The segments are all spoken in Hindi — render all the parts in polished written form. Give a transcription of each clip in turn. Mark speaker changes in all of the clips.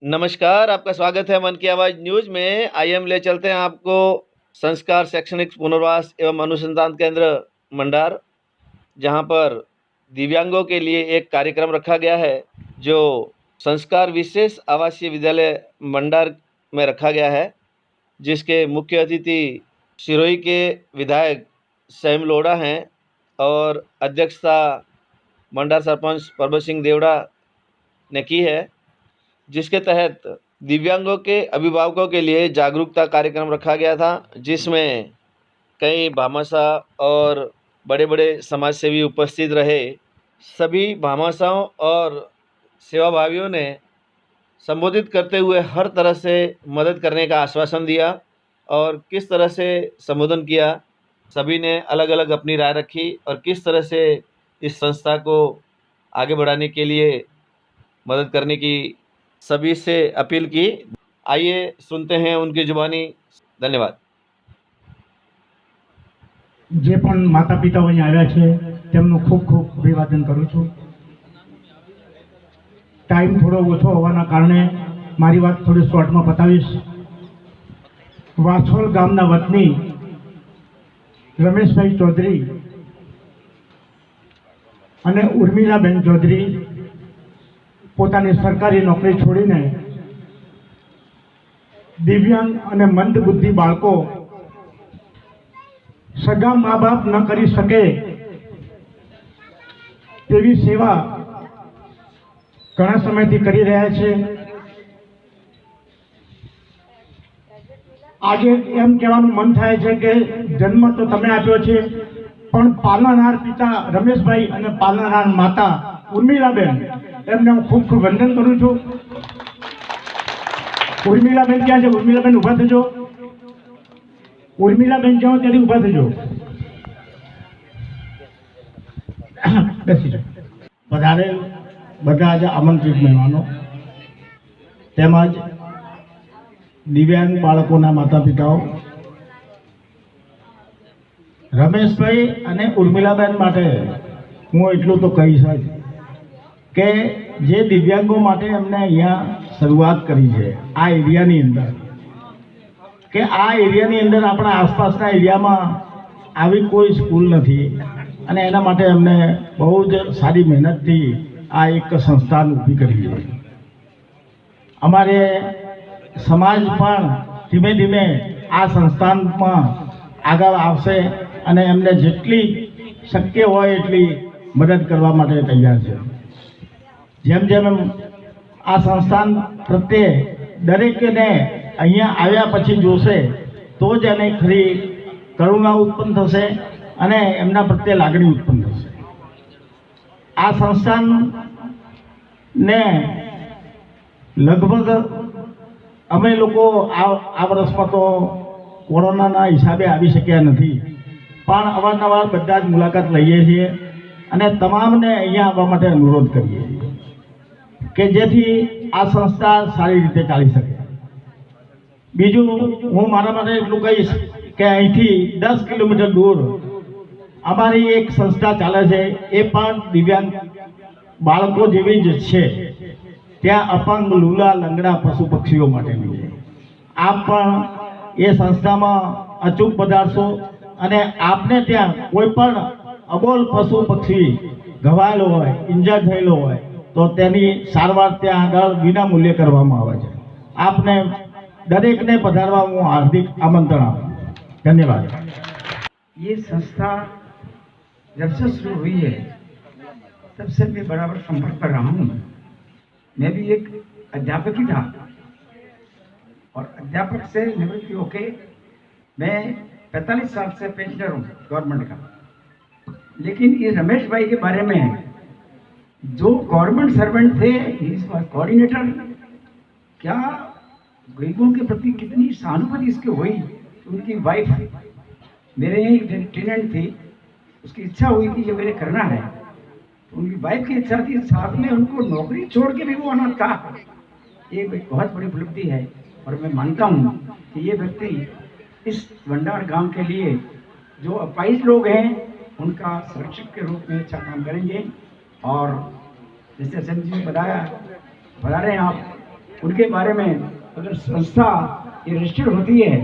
Speaker 1: नमस्कार, आपका स्वागत है मन की आवाज़ न्यूज़ में। आइए हम ले चलते हैं आपको संस्कार शैक्षणिक पुनर्वास एवं अनुसंधान केंद्र मंडार, जहाँ पर दिव्यांगों के लिए एक कार्यक्रम रखा गया है, जो संस्कार विशेष आवासीय विद्यालय मंडार में रखा गया है, जिसके मुख्य अतिथि सिरोही के विधायक सैम लोढ़ा हैं और अध्यक्षता मंडार सरपंच परबत सिंह देवड़ा ने की है, जिसके तहत दिव्यांगों के अभिभावकों के लिए जागरूकता कार्यक्रम रखा गया था, जिसमें कई भामाशाह और बड़े-बड़े समाजसेवी उपस्थित रहे। सभी भामाशाहों और सेवाभावियों ने संबोधित करते हुए हर तरह से मदद करने का आश्वासन दिया और किस तरह से संबोधन किया, सभी ने अलग-अलग अपनी राय रखी और किस तरह से इस संस्था को आगे बढ़ाने के लिए मदद करने की सभी से अपील की। आइए सुनते हैं उनकी जुबानी। धन्यवाद।
Speaker 2: जे पण माता पिताओ અહીં આવ્યા છે તેમનું ખૂબ ખૂબ અભિવાદન કરું છું। ટાઈમ થોડો ઓછો હોવાના કારણે મારી વાત થોડી શોર્ટમાં બતાવીશ। વાછોલ ગામના વતની રમેશભાઈ ચૌધરી અને ઉર્મિલાબેન ચૌધરી પોતાની સરકારી નોકરી છોડીને દિવ્યાંગ અને મંદબુદ્ધિ બાળકો સગા મા બાપ ન કરી શકે તેવી સેવા ઘણા સમયથી કરી રહ્યા છે। આજે એમ કહેવાનું મન થાય છે કે જન્મ તો તમે આપ્યો છે, પણ પાલનહાર પિતા રમેશભાઈ અને પાલનહાર માતા ઉર્મિલાબેન એમને હું ખૂબ ખૂબ વંદન કરું છું। ઉર્મિલાબેન ક્યાં છે? ઉર્મિલાબેન ઊભા થજો। ઉર્મિલાબેન જાઓ ત્યારે ઊભા થજો, બેસી જાઓ। વધારે બધા આજે આમંત્રિત મહેમાનો તેમજ દિવ્યાંગ બાળકોના માતા પિતાઓ, રમેશભાઈ અને ઉર્મિલાબેન માટે હું એટલું તો કહીશ જ કે જે દિવ્યાંગો માટે એમને અહીંયા શરૂઆત કરી છે આ એરિયાની અંદર, કે આ એરિયાની અંદર આપણા આસપાસના એરિયામાં આવી કોઈ સ્કૂલ નથી અને એના માટે એમને બહુ જ સારી મહેનતથી આ એક સંસ્થાન ઊભી કરી છે। અમારે સમાજ પણ ધીમે ધીમે આ સંસ્થાનમાં આગળ આવશે અને એમને જેટલી શક્ય હોય એટલી મદદ કરવા માટે તૈયાર છે। જેમ જેમ આ સંસ્થાન પ્રત્યે દરેકને અહીંયા આવ્યા પછી જોશે તો જ એને ખરી કરુણા ઉત્પન્ન થશે અને એમના પ્રત્યે લાગણી ઉત્પન્ન થશે। આ સંસ્થાનને લગભગ અમે લોકો આ વર્ષમાં તો કોરોનાના હિસાબે આવી શક્યા નથી, પણ અવારનવાર બધા જ મુલાકાત લઈએ છીએ અને તમામને અહીંયા આવવા માટે અનુરોધ કરીએ છીએ કે જેથી આ સંસ્થા સારી રીતે ચાલી શકે। બીજું હું મારા માટે એટલું કહીશ કે અહીંથી 10 કિલોમીટર દૂર અમારી એક સંસ્થા ચાલે છે, એ પણ દિવ્યાંગ બાળકો જેવી જ છે। ત્યાં અપંગ, લૂલા, લંગડા પશુ પક્ષીઓ માટેની છે। આપ પણ એ સંસ્થામાં અચૂક પધારશો અને આપને ત્યાં કોઈ પણ અબોલ પશુ પક્ષી ઘવાયેલો હોય, ઇન્જર્ડ થયેલો હોય તો તેની સારવાર ત્યાં આગળ વિના મૂલ્યે કરવામાં આવે છે। આપને દરેકને પધારવા હું હાર્દિક આમંત્રણ આપું। ધન્યવાદ।
Speaker 3: ये संस्था जब से शुरू हुई है तब से मैं बराबर संपर्क कर रहा हूँ। मैं भी एक अध्यापक ही था और अध्यापक से निवृत्ति होके मैं 45 साल से पेंशनर हूँ गवर्नमेंट का। लेकिन ये रमेश भाई के बारे में जो गवर्नमेंट सर्वेंट थे, कोऑर्डिनेटर, क्या गरीबों के प्रति कितनी सहानुभूति इसकी हुई। उनकी वाइफ मेरे यहाँ एक टेनेंट थी, उसकी इच्छा हुई कि ये मेरे करना है, तो उनकी वाइफ की इच्छा थी, साथ में उनको नौकरी छोड़ के भी वो आना था। ये एक बहुत बड़ी उपलब्धि है और मैं मानता हूँ कि ये व्यक्ति इस भंडार गांव के लिए जो अपाहिज लोग हैं उनका संरक्षक के रूप में अच्छा काम करेंगे। और जैसे संजय जी ने बताया, बता रहे हैं आप उनके बारे में अगर संस्था ये रजिस्टर्ड होती है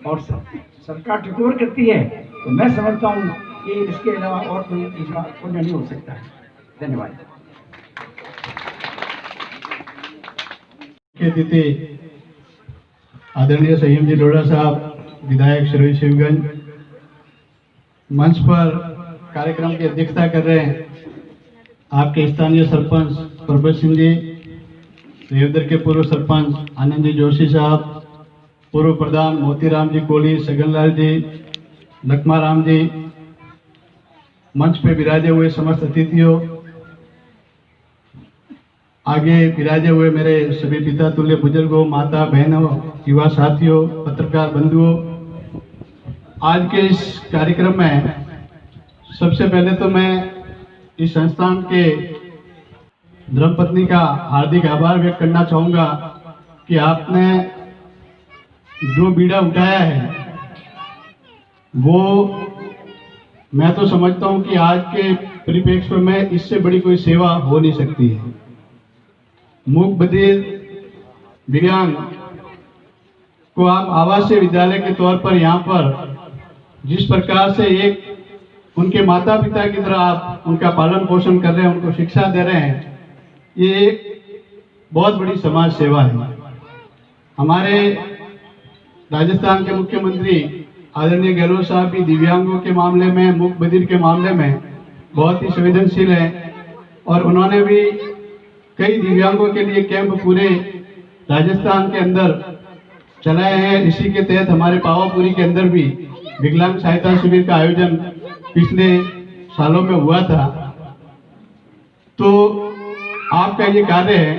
Speaker 3: और सरकार टेक ओवर करती है तो मैं समझता हूँ कि इसके अलावा और कोई इसका पुण्य नहीं हो सकता है। धन्यवाद।
Speaker 2: अतिथि आदरणीय संयम जी लोढ़ा साहब, विधायक श्री शिवगंज, मंच पर कार्यक्रम की अध्यक्षता कर रहे हैं आपके स्थानीय सरपंच प्रभत सिंह जी, देवदर के पूर्व सरपंच आनंद जी जोशी साहब, पूर्व प्रधान मोतीराम जी कोहली, सगनलाल जी, लखमा राम जी, मंच पे विराजे हुए समस्त अतिथियों, आगे विराजे हुए मेरे सभी पिता तुल्य बुजुर्गों, माता बहनों, युवा साथियों, पत्रकार बंधुओं, आज के इस कार्यक्रम में सबसे पहले तो मैं इस संस्थान के धर्मपत्नी का हार्दिक आभार व्यक्त करना चाहूँगा कि आपने जो बीड़ा उठाया है वो मैं तो समझता हूँ कि आज के परिप्रेक्ष्य में इससे बड़ी कोई सेवा हो नहीं सकती है। मूक बधिर दिव्यांग को आप आवासीय विद्यालय के तौर पर यहाँ पर जिस प्रकार से एक उनके माता पिता की तरह आप उनका पालन पोषण कर रहे हैं, उनको शिक्षा दे रहे हैं, ये एक बहुत बड़ी समाज सेवा है। हमारे राजस्थान के मुख्यमंत्री आदरणीय गहलोत साहब भी दिव्यांगों के मामले में, मूक बधिर के मामले में बहुत ही संवेदनशील हैं और उन्होंने भी कई दिव्यांगों के लिए कैंप पूरे राजस्थान के अंदर चलाए हैं। इसी के तहत हमारे पावापुरी के अंदर भी विकलांग सहायता शिविर का आयोजन पिछले सालों में हुआ था। तो आपका ये कार्य है,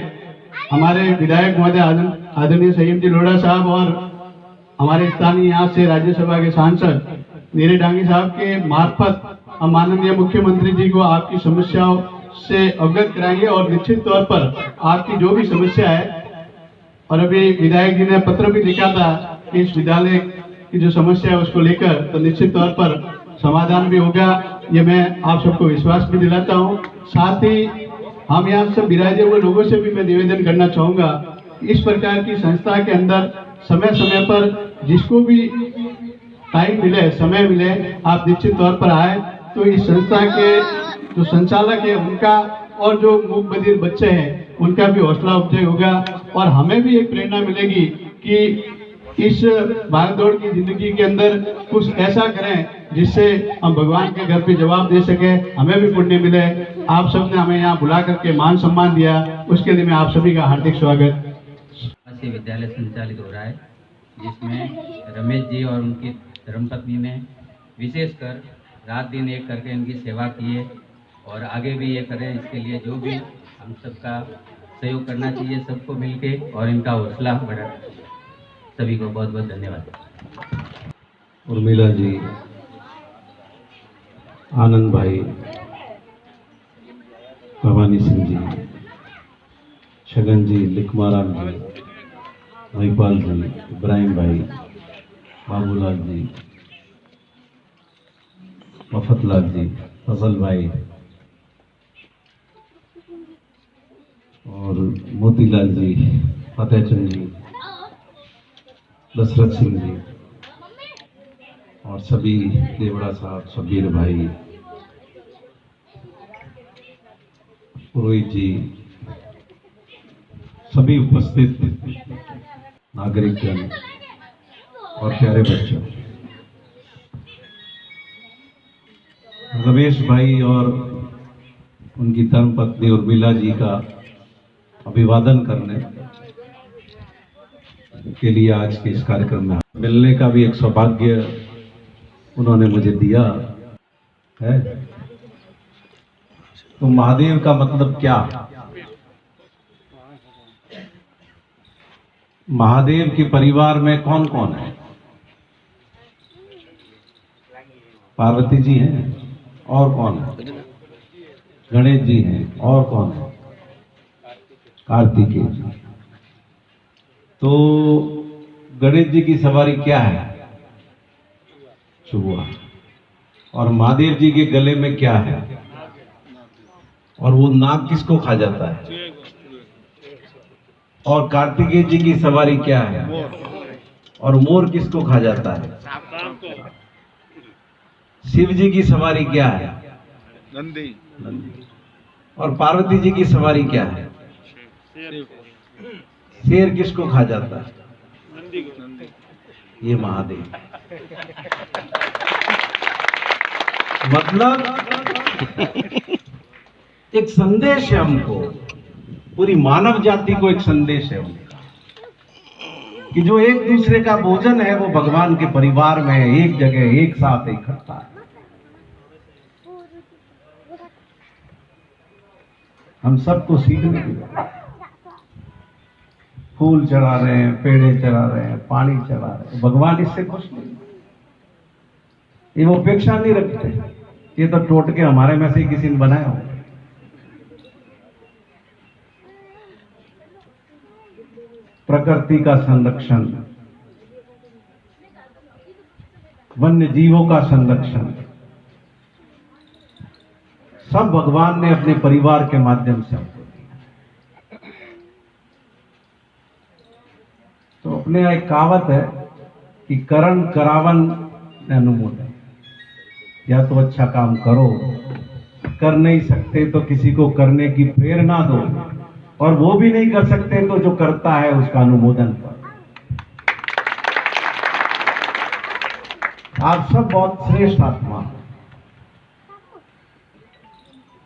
Speaker 2: हमारे विधायक महोदय आदरणीय संयम जी लोढ़ा साहब और हमारे स्थानीय यहाँ से राज्यसभा के सांसद नीरे डांगी साहब के मार्फत हम माननीय मुख्यमंत्री जी को आपकी समस्याओं से अवगत कराएंगे और निश्चित तौर पर आपकी जो भी समस्या है, और अभी विधायक जी ने पत्र भी लिखा था कि इस विद्यालय की जो समस्या है उसको लेकर, तो निश्चित तौर पर समाधान भी होगा, ये मैं आप सबको विश्वास भी दिलाता हूँ। साथ ही हम यहाँ सब विराजे हुए लोगों से भी मैं निवेदन करना चाहूँगा, इस प्रकार की संस्था के अंदर समय समय पर जिसको भी टाइम मिले, समय मिले, आप निश्चित तौर पर आए तो इस संस्था के जो संचालक है उनका और जो मूक बधिर बच्चे हैं उनका भी हौसला अफजाई होगा और हमें भी एक प्रेरणा मिलेगी कि इस भागदौड़ की जिंदगी के अंदर कुछ ऐसा करें जिससे हम भगवान के घर पे जवाब दे सके, हमें भी पुण्य मिले। आप सबने हमें यहाँ बुला करके मान सम्मान दिया, उसके लिए मैं आप सभी का हार्दिक स्वागत।
Speaker 4: विद्यालय संचालित हो रहा है जिसमें रमेश जी और उनकी धर्मपत्नी ने विशेषकर रात दिन एक करके इनकी सेवा की है और आगे भी ये करें। इसके लिए जो भी हम सबका सहयोग करना चाहिए, सबको मिलके, और इनका हौसला बढ़ा। सभी को बहुत बहुत धन्यवाद।
Speaker 5: उर्मिला जी, आनंद भाई, भवानी सिंह जी, छगन जी, लिखमाराम जी, महिपाल जी, इब्राहिम भाई, बाबूलाल जी, मफतलाल जी, फजल भाई और मोतीलाल जी, फतेह चंद जी, दशरथ सिंह जी और सभी देवड़ा साहब, शब्बीर भाई, पुरोहित जी, सभी उपस्थित नागरिकगण और प्यारे बच्चों, रमेश भाई और उनकी धर्मपत्नी उर्मिला जी का अभिवादन करने के लिए आज के इस कार्यक्रम में मिलने का भी एक सौभाग्य उन्होंने मुझे दिया है। तो महादेव का मतलब क्या? महादेव के परिवार में कौन कौन है? पार्वती जी हैं, और कौन है? गणेश जी हैं, और कौन है? कार्तिकेय जी। तो गणेश जी की सवारी क्या है? चुहा। और महादेव जी के गले में क्या है? और वो नाग किसको खा जाता है? और कार्तिकेय जी की सवारी क्या है? और मोर किसको खा जाता है? शिव जी की सवारी क्या है?
Speaker 6: नंदी।
Speaker 5: और पार्वती जी की सवारी क्या है? शेर किसको खा जाता है? ये महादेव। मतलब एक संदेश है हमको, पूरी मानव जाति को एक संदेश है उनका, कि जो एक दूसरे का भोजन है वो भगवान के परिवार में एक जगह एक साथ इकट्ठा है। हम सबको सीखने की बात। फूल चढ़ा रहे हैं, पेड़े चढ़ा रहे हैं, पानी चढ़ा रहे हैं, भगवान इससे खुश नहीं, ये वो अपेक्षा नहीं रखते। ये तो टोट के हमारे में से ही किसी ने बनाया हो। प्रकृति का संरक्षण, वन्य जीवों का संरक्षण, सब भगवान ने अपने परिवार के माध्यम से हमको दिया। तो अपने यहाँ एक कहावत है कि करण करावन अनुमोदन, या तो अच्छा काम करो, कर नहीं सकते तो किसी को करने की प्रेरणा दो, और वो भी नहीं कर सकते तो जो करता है उसका अनुमोदन करो। आप सब बहुत श्रेष्ठ आत्मा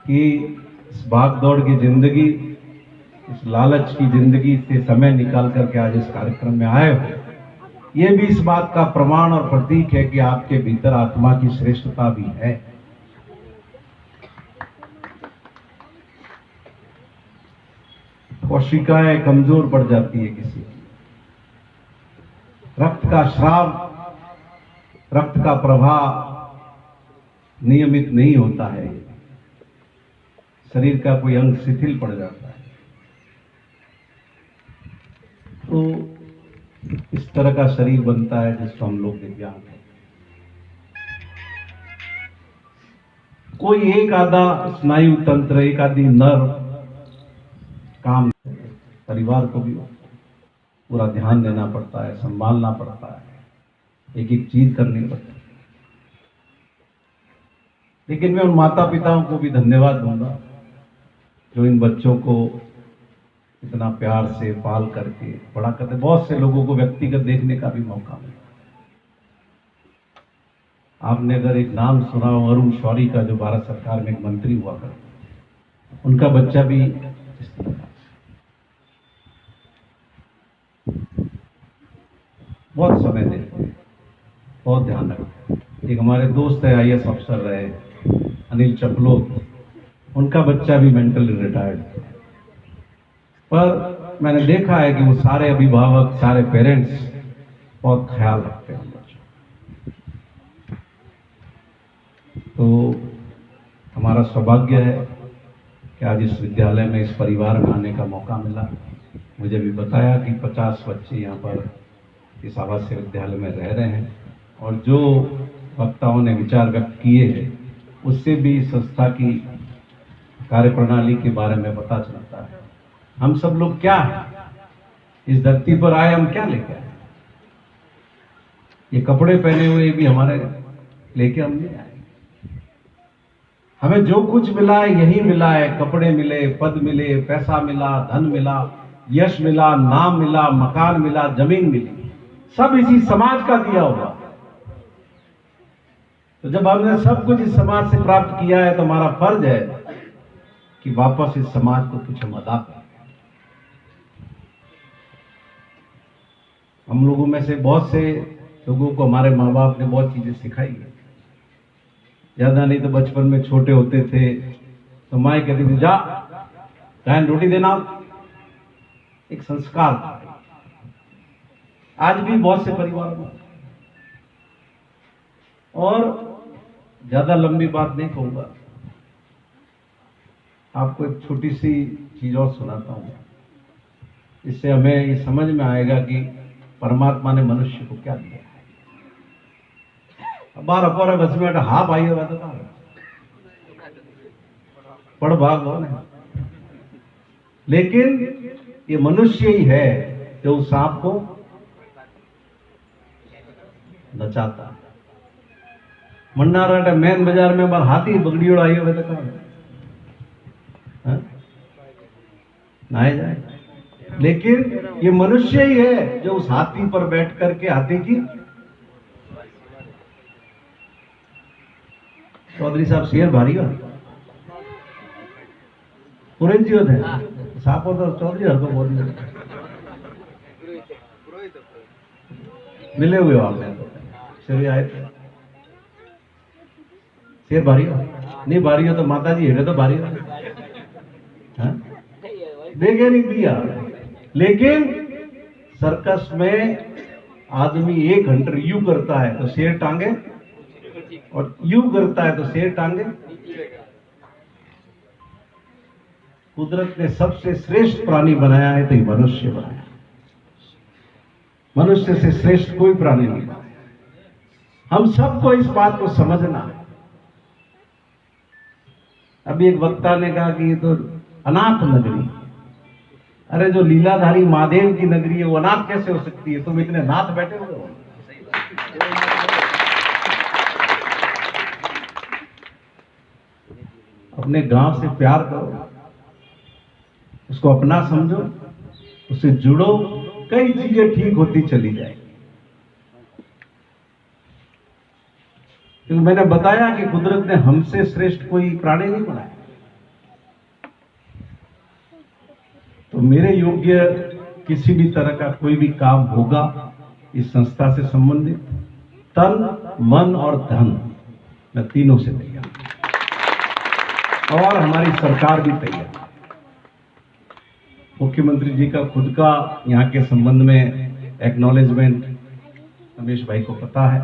Speaker 5: कि इस भाग दौड़ की जिंदगी, इस लालच की जिंदगी से समय निकाल करके आज इस कार्यक्रम में आए हो। ये भी इस बात का प्रमाण और प्रतीक है कि आपके भीतर आत्मा की श्रेष्ठता भी है। कोशिकाएं कमजोर पड़ जाती है किसी की, रक्त का स्राव, रक्त का प्रवाह नियमित नहीं होता है, शरीर का कोई अंग शिथिल पड़ जाता है। तो इस तरह का शरीर बनता है जिसको हम लोग दिव्यांग हैं। कोई एक आधा स्नायु तंत्र, एक आधी नर्व काम, परिवार को भी पूरा ध्यान देना पड़ता है, संभालना पड़ता है, एक एक चीज करनी पड़ती है। लेकिन मैं उन माता पिताओं को भी धन्यवाद दूंगा जो इन बच्चों को इतना प्यार से पाल करके बड़ा करते। बहुत से लोगों को व्यक्तिगत देखने का भी मौका मिला। आपने अगर एक नाम सुना हो अरुण शौरी का, जो भारत सरकार में एक मंत्री हुआ करते, उनका बच्चा भी इस तरह का बहुत समय देते हैं, बहुत ध्यान रखते हैं। एक हमारे दोस्त है, IAS अफसर रहे, अनिल चपलोत, उनका बच्चा भी मेंटली रिटायर्ड है। पर मैंने देखा है कि वो सारे अभिभावक, सारे पेरेंट्स बहुत ख्याल रखते हैं बच्चों। तो हमारा सौभाग्य है कि आज इस विद्यालय में, इस परिवार में आने का मौका मिला। मुझे भी बताया कि 50 बच्चे यहाँ पर इस आवासीय विद्यालय में रह रहे हैं, और जो वक्ताओं ने विचार व्यक्त किए हैं उससे भी संस्था की कार्यप्रणाली के बारे में पता चलता है। हम सब लोग क्या है, इस धरती पर आए, हम क्या लेके आए? ये कपड़े पहने हुए भी हमारे लेके हम नहीं आए। हमें जो कुछ मिला है यही मिला है। कपड़े मिले, पद मिले, पैसा मिला, धन मिला, यश मिला, नाम मिला, मकान मिला, जमीन मिली, सब इसी समाज का दिया हुआ। तो जब हमने सब कुछ इस समाज से प्राप्त किया है तो हमारा फर्ज है कि वापस इस समाज को कुछ हम अदा करें। हम लोगों में से बहुत से लोगों को हमारे माँ बाप ने बहुत चीजें सिखाई है। ज्यादा नहीं तो बचपन में छोटे होते थे तो माँ कहती थी, जा बहन रोटी देना, एक संस्कार था। आज भी बहुत से परिवार में, और ज्यादा लंबी बात नहीं कहूंगा, आपको एक छोटी सी चीज और सुनाता हूं। इससे हमें ये समझ में आएगा कि परमात्मा ने मनुष्य को क्या दिया है। बार अपर बस में हाँ भाई बता पढ़ भाग हो, लेकिन ये मनुष्य ही है जो उस सांप को नचाता। मन्नारा मेन बाजार में बार हाथी बगड़ियोड़ आई हो तो नहाए जाए, लेकिन ये मनुष्य ही है जो उस हाथी पर बैठ करके हाथी की। चौधरी साहब शेर भारी हो पूरे जीवन है सापो तो चौधरी हर को बोल मिले हुए हो आपने तो शेर आए थे। शेर भारी हो नहीं, भारी हो तो माता जी हेड़े तो भारी हो देखे नहीं दिया। लेकिन सर्कस में आदमी 1 घंटे यू करता है तो शेर टांगे, और यू करता है तो शेर टांगे। कुदरत ने सबसे श्रेष्ठ प्राणी बनाया है तो ये मनुष्य बनाया। मनुष्य से श्रेष्ठ कोई प्राणी नहीं बनाया। हम सबको इस बात को समझना है। अभी एक वक्ता ने कहा कि ये तो अनाथ नगरी, अरे जो लीलाधारी महादेव की नगरी है वो अनाथ कैसे हो सकती है? तुम इतने नाथ बैठे हुए हो। अपने गांव से प्यार करो, उसको अपना समझो, उससे जुड़ो, कई चीजें ठीक होती चली जाएगी। क्योंकि मैंने बताया कि कुदरत ने हमसे श्रेष्ठ कोई प्राणी नहीं बनाया। तो मेरे योग्य किसी भी तरह का कोई भी काम होगा इस संस्था से संबंधित, तन मन और धन मैं तीनों से तैयार, और हमारी सरकार भी तैयार। मुख्यमंत्री जी का खुद का यहाँ के संबंध में एक्नॉलेजमेंट रमेश भाई को पता है,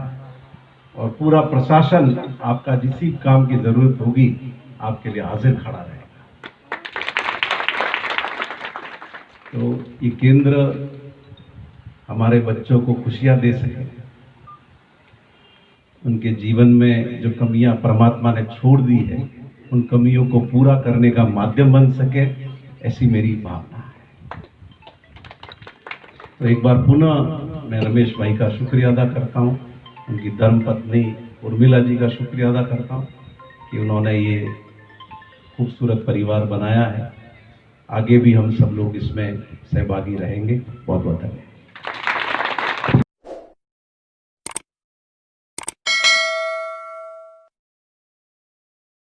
Speaker 5: और पूरा प्रशासन आपका जिस भी काम की जरूरत होगी आपके लिए हाजिर खड़ा रहेगा। तो ये केंद्र हमारे बच्चों को खुशियां दे सके, उनके जीवन में जो कमियां परमात्मा ने छोड़ दी है उन कमियों को पूरा करने का माध्यम बन सके, ऐसी मेरी भावना है। तो एक बार पुनः मैं रमेश भाई का शुक्रिया अदा करता हूँ, उनकी धर्मपत्नी उर्मिला जी का शुक्रिया अदा करता हूँ कि उन्होंने ये खूबसूरत परिवार बनाया है। आगे भी हम सब लोग इसमें सहभागी रहेंगे। बहुत बहुत धन्यवाद।